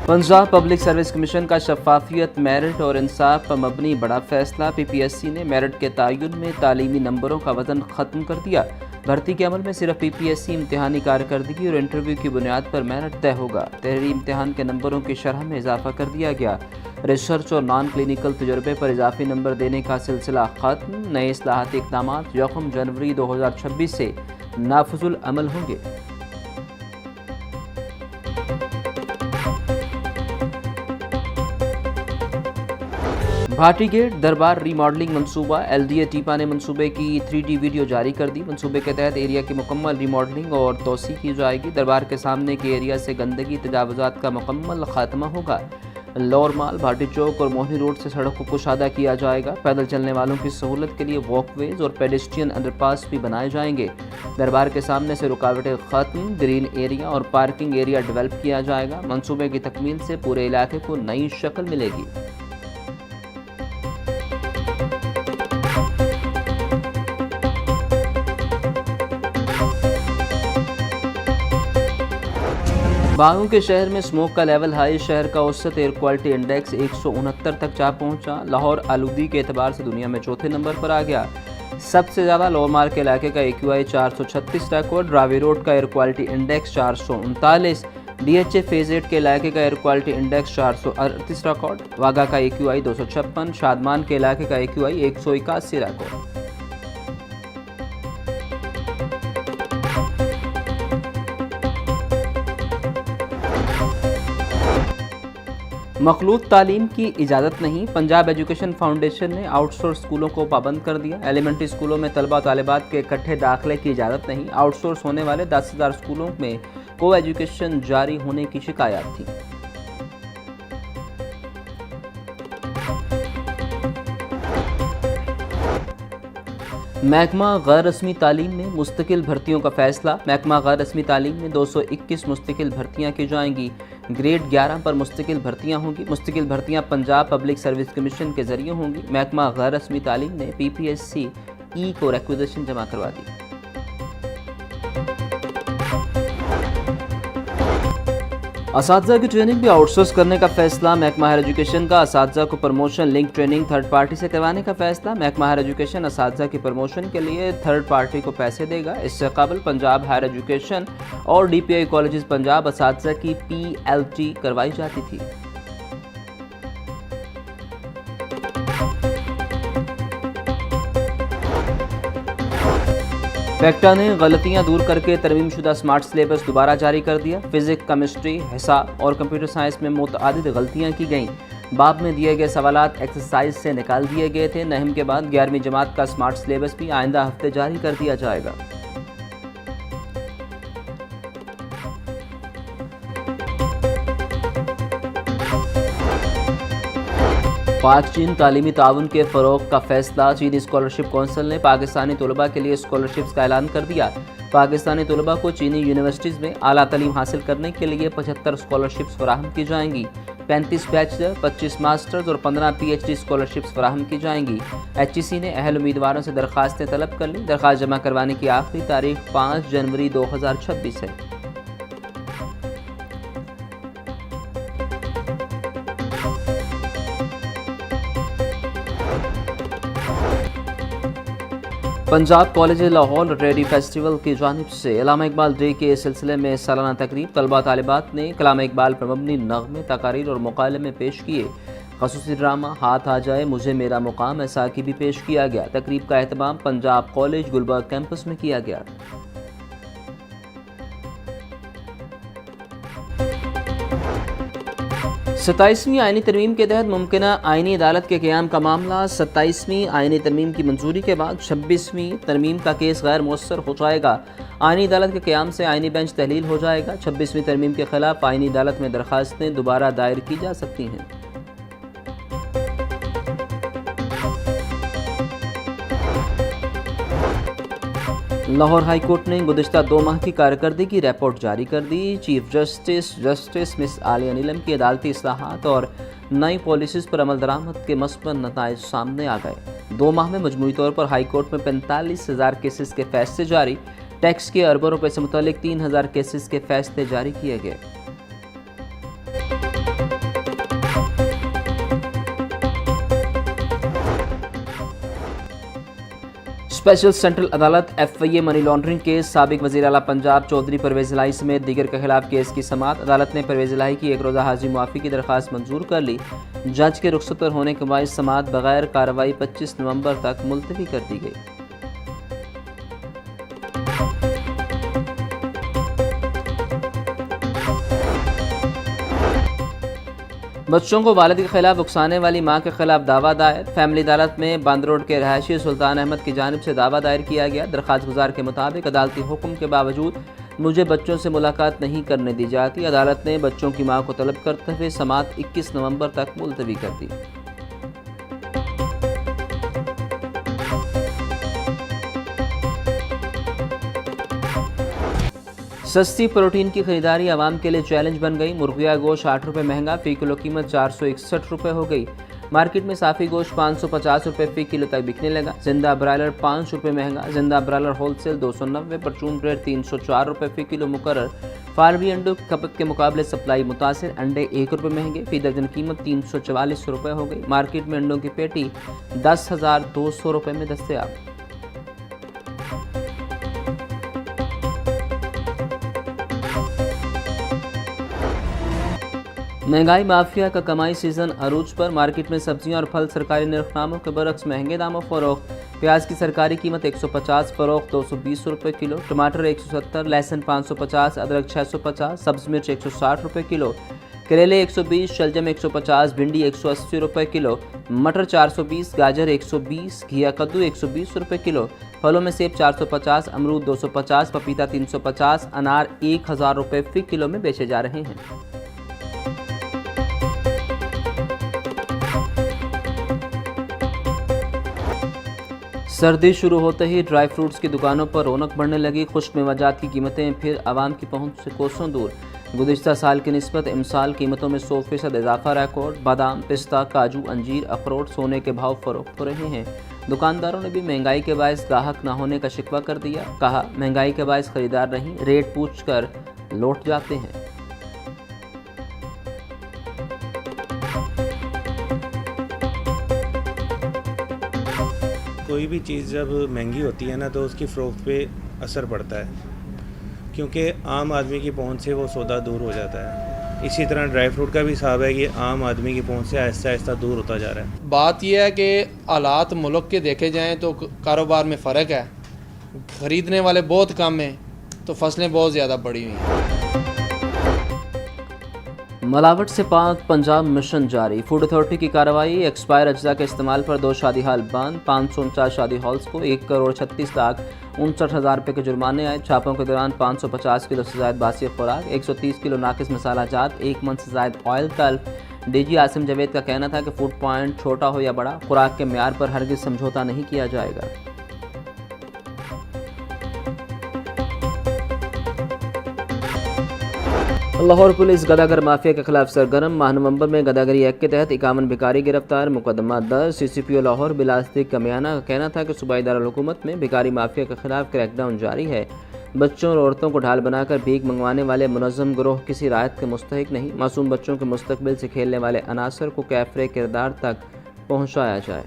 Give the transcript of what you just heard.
Punjab public service commission का शफाफियत, merit और इंसाफ पर मबनी बड़ा फैसला। PPSC ने मेरिट के तयन में तालीमी नंबरों का वजन ख़त्म कर दिया। भर्ती के अमल में सिर्फ PPSC इम्तिहानी कारकर्दगी और इंटरव्यू की बुनियाद पर मेरिट तय होगा। तहरीरी इम्तिहान के नंबरों की शरह में इजाफा कर दिया गया। रिसर्च और नॉन क्लिनिकल तजुर्बे पर इजाफी नंबर देने का सिलसिला ख़त्म। नए इस्लाहाती इक़दाम 1 जनवरी 2026 से नाफिजुल अमल होंगे। भाटी गेट दरबार रीमॉडलिंग मंसूबा। LDA टीपा ने मंसूबे की 3D वीडियो जारी कर दी। मंसूबे के तहत एरिया की मुकम्मल रीमॉडलिंग और तोसी की जाएगी। दरबार के सामने के एरिया से गंदगी तजावुजात का मुकम्मल खात्मा होगा। लोअर माल, भाटी चौक और मोहनी रोड से सड़क को कुशादा किया जाएगा। पैदल चलने वालों की सहूलत के लिए वॉकवेज और पेडेस्ट्रियन अंडरपास भी बनाए जाएंगे। दरबार के सामने से रुकावटें खत्म, ग्रीन एरिया और पार्किंग एरिया डेवलप किया जाएगा। मंसूबे की तकमील से पूरे इलाके को नई शक्ल मिलेगी। बागों के शहर में स्मोक का लेवल हाई। शहर का औसत एयर क्वालिटी इंडेक्स 169 तक जा पहुंचा। लाहौर आलूदी के एतबार से दुनिया में चौथे नंबर पर आ गया। सबसे ज़्यादा लोअर मार्ग के इलाके का AQI 436 रिकॉर्ड। रावी रोड का air quality index 439। DHA phase 8 के इलाके का एयर क्वालिटी इंडेक्स 438 रिकॉर्ड। वागा का AQI 256। शादमान के इलाके का AQI 181 रिकॉर्ड। मखलूत तालीम की इजाज़त नहीं। पंजाब एजुकेशन फाउंडेशन ने आउटसोर्स स्कूलों को पाबंद कर दिया। एलिमेंट्री स्कूलों में तलबा तालिबात के इकट्ठे दाखिले की इजाज़त नहीं। आउटसोर्स होने वाले 10,000 स्कूलों में को एजुकेशन जारी होने की शिकायत थी। महकमा गैर रस्मी तालीम में मुस्तकिल भर्तियों का फैसला। महकमा गैर रस्मी तालीम में 221 मुस्तकिल भर्तियाँ की जाएंगी। ग्रेड 11 पर मुस्तकिल भर्तियाँ होंगी। मुस्तकिल भर्तियाँ पंजाब पब्लिक सर्विस कमीशन के जरिए होंगी। महकमा गैर रस्मी तालीम ने PPSC E को रिक्वेजिशन जमा करवा दी। असातिज़ा की ट्रेनिंग भी आउटसोर्स करने का फैसला। महकमा हायर एजुकेशन का असातिज़ा को promotion link training third party से करवाने का फैसला। महकमा हायर एजुकेशन असातिज़ा की प्रमोशन के लिए थर्ड पार्टी को पैसे देगा। इससे कबल पंजाब हायर एजुकेशन और DPI कॉलेजेस पंजाब असातिज़ा की PLT करवाई जाती थी। फैक्टा ने गलतियां दूर करके तरमीमशुदा स्मार्ट सिलेबस दोबारा जारी कर दिया। फिजिक्स, केमिस्ट्री, हिसाब और कंप्यूटर साइंस में मुतअद्दिद गलतियां की गईं। बाब में दिए गए सवालात एक्सरसाइज से निकाल दिए गए थे। नहम के बाद 11वीं जमात का स्मार्ट सिलेबस भी आइंदा हफ्ते जारी कर दिया जाएगा। पाक चीन तालीमी ताउन के फ़रोग़ का फैसला। चीनी स्कॉलरशिप कौंसिल ने पाकिस्तानी तलबा के लिए स्कॉलरशिप्स का ऐलान कर दिया। पाकिस्तानी तलबा को चीनी यूनिवर्सिटीज़ में आला तालीम हासिल करने के लिए 75 स्कॉलरशिप्स फराहम की जाएंगी। 35 बैचलर, 25 मास्टर्स और 15 PhD स्कॉलरशिप्स फराहम की जाएंगी। HEC ने अहल उम्मीदवारों से दरख्वास्तें तलब कर ली। दरख्वास्त जमा करवाने की आखिरी तारीख 5 जनवरी 2026 है। Punjab college Lahore literary festival की जानिब से अल्लामा इकबाल डे के सिलसिले में सालाना तकरीब। तलबा तालिबात ने कलाम इकबाल पर मबनी नग़मे, तकारीर और मुकालमे पेश किए। ख़ुसूसी ड्रामा हाथ आ जाए मुझे मेरा मुकाम ऐसा की भी पेश किया गया। तकरीब का एहतमाम पंजाब कॉलेज गुलबर्ग कैंपस में किया गया। 27वीं आइनी तरमीम के तहत मुमकिना आइनी अदालत के क़याम का मामला। 27वीं आइनी तरमीम की मंजूरी के बाद 26वीं तरमीम का केस गैर मुअस्सर हो जाएगा। आइनी अदालत के क़याम से आइनी बेंच तहलील हो जाएगा। 26वीं तरमीम के खिलाफ आइनी अदालत में दरख्वास्तें दोबारा दायर की जा सकती हैं। लाहौर हाई कोर्ट ने गुज़िश्ता 2 माह की कारकर्दगी की रिपोर्ट जारी कर दी। चीफ जस्टिस मिस आलिया नीलम की अदालती इस्लाहात और नई पॉलिसीज़ पर अमल दरामद के मस्बत नताइज सामने आ गए। 2 माह में मजमूई तौर पर हाई कोर्ट में 45,000 केसेस के फैसले जारी। टैक्स के अरबों रुपए से मुतल्लिक 3,000 केसेस के फैसले जारी किए गए। स्पेशल सेंट्रल अदालत FIA मनी लॉन्ड्रिंग केस साबिक वज़ीर आला पंजाब चौधरी परवेज़ इलाही समेत दीगर के खिलाफ केस की समाअत। अदालत ने परवेज़ इलाही की एक रोज़ा हाजिरी मुआफ़ी की दरख्वास्त मंजूर कर ली। जज के रुख्सत पर होने के बायस समाअत बगैर कार्रवाई 25 नवंबर तक मुलतवी कर दी गई। बच्चों को वालिद के खिलाफ उकसाने वाली मां के खिलाफ दावा दायर। फैमिली अदालत में बंद रोड के रहायशी सुल्तान अहमद की जानिब से दावा दायर किया गया। दरख्वास्त गुजार के मुताबिक अदालती हुक्म के बावजूद मुझे बच्चों से मुलाकात नहीं करने दी जाती। अदालत ने बच्चों की मां को तलब करते हुए समाअत 21 नवंबर तक मुलतवी कर दी। सस्ती प्रोटीन की खरीदारी आवाम के लिए चैलेंज बन गई। मुर्गिया गोश्त 8 रुपये महंगा, फ़ी किलो कीमत 461 रुपये हो गई। मार्केट में साफ़ी गोश्त 550 रुपये फ़ी किलो तक बिकने लगा। जिंदा ब्रायलर 5 रुपये महंगा, जिंदा ब्रायलर होलसेल 290, परचून ब्रेड 304 रुपये फ़ी किलो मुकर्रर। फार्मी अंडों की खपत के मुकाबले सप्लाई मुतासिर, अंडे 1 रुपये महंगे, फ़ी दर्जन कीमत 344 रुपये हो गई। मार्केट में अंडों की पेटी 10,200 रुपये में दस्तयाब। महंगाई माफिया का कमाई सीजन अरूज पर। मार्केट में सब्जियां और फल सरकारी निर्खनामों के बरक्स महंगे दामों फरोख्त। प्याज की सरकारी कीमत 150 फरोख्त 220 रुपये किलो, टमाटर 170, लहसुन 550, अदरक 650, सब्ज मिर्च 160 रुपये किलो, करेले 120, शलजम 150, भिंडी 180 रुपये किलो, मटर 420, गाजर 120, घिया कद्दू 120 रुपये किलो। फलों में सेब 450, अमरूद 250, पपीता 350, अनार 1000 रुपये फ़ी किलो में बेचे जा रहे हैं। सर्दी शुरू होते ही ड्राई फ्रूट्स की दुकानों पर रौनक बढ़ने लगी। खुश्क मेवाजात की कीमतें फिर आवाम की पहुंच से कोसों दूर। गुज़िश्ता साल की निस्बत इमसाल कीमतों में 100% इजाफा रिकॉर्ड। बादाम, पिस्ता, काजू, अंजीर, अखरोट, सोने के भाव फरोख्त हो रहे हैं। दुकानदारों ने भी महंगाई के बायस गाहक न होने का शिकवा कर दिया। कहा, महंगाई के बायस खरीदार नहीं, रेट पूछ कर लौट जाते हैं। कोई भी चीज़ जब महंगी होती है ना तो उसकी फ़रोख्त पे असर पड़ता है, क्योंकि आम आदमी की पहुंच से वो सौदा दूर हो जाता है। इसी तरह ड्राई फ्रूट का भी हिसाब है कि आम आदमी की पहुंच से आहिस्ता आहिस्ता दूर होता जा रहा है। बात यह है कि हालात मुल्क के देखे जाएं तो कारोबार में फ़र्क है, ख़रीदने वाले बहुत कम हैं तो फसलें बहुत ज़्यादा बढ़ी हुई हैं। मलावट से पाक पंजाब मिशन जारी। फूड अथॉरिटी की कार्रवाई। एक्सपायर अज्जा के इस्तेमाल पर 2 शादी हाल बंद। 549 शादी हॉल्स को 1,36,59,000 रुपये के जुर्माने आए। छापों के दौरान 550 किलो से ज़ायद बासी खुराक, 130 किलो नाकिस मसाला जात, 1 मन से ज़ायद ऑयल तल्फ। DG आसिम जावेद का कहना था कि फूड पॉइंट छोटा हो या बड़ा, खुराक के म्यार पर हरगिज़ समझौता नहीं किया जाएगा। लाहौर पुलिस गदागर माफिया के खिलाफ सरगर्म। माह नवंबर में गदागरी एक्ट के तहत 51 भिखारी गिरफ्तार, मुकदमा दर्ज। CCPO लाहौर बिलासदीक कमियाना का कहना था कि सूबाई दारुल-हुकूमत में भिखारी माफिया के खिलाफ क्रैकडाउन जारी है। बच्चों और औरतों को ढाल बनाकर भीख मंगवाने वाले मुनज़्ज़म गिरोह किसी रायत के मुस्तहिक नहीं। मासूम बच्चों के मुस्तकबिल से खेलने वाले अनासर को कैफरे किरदार तक पहुँचाया जाए।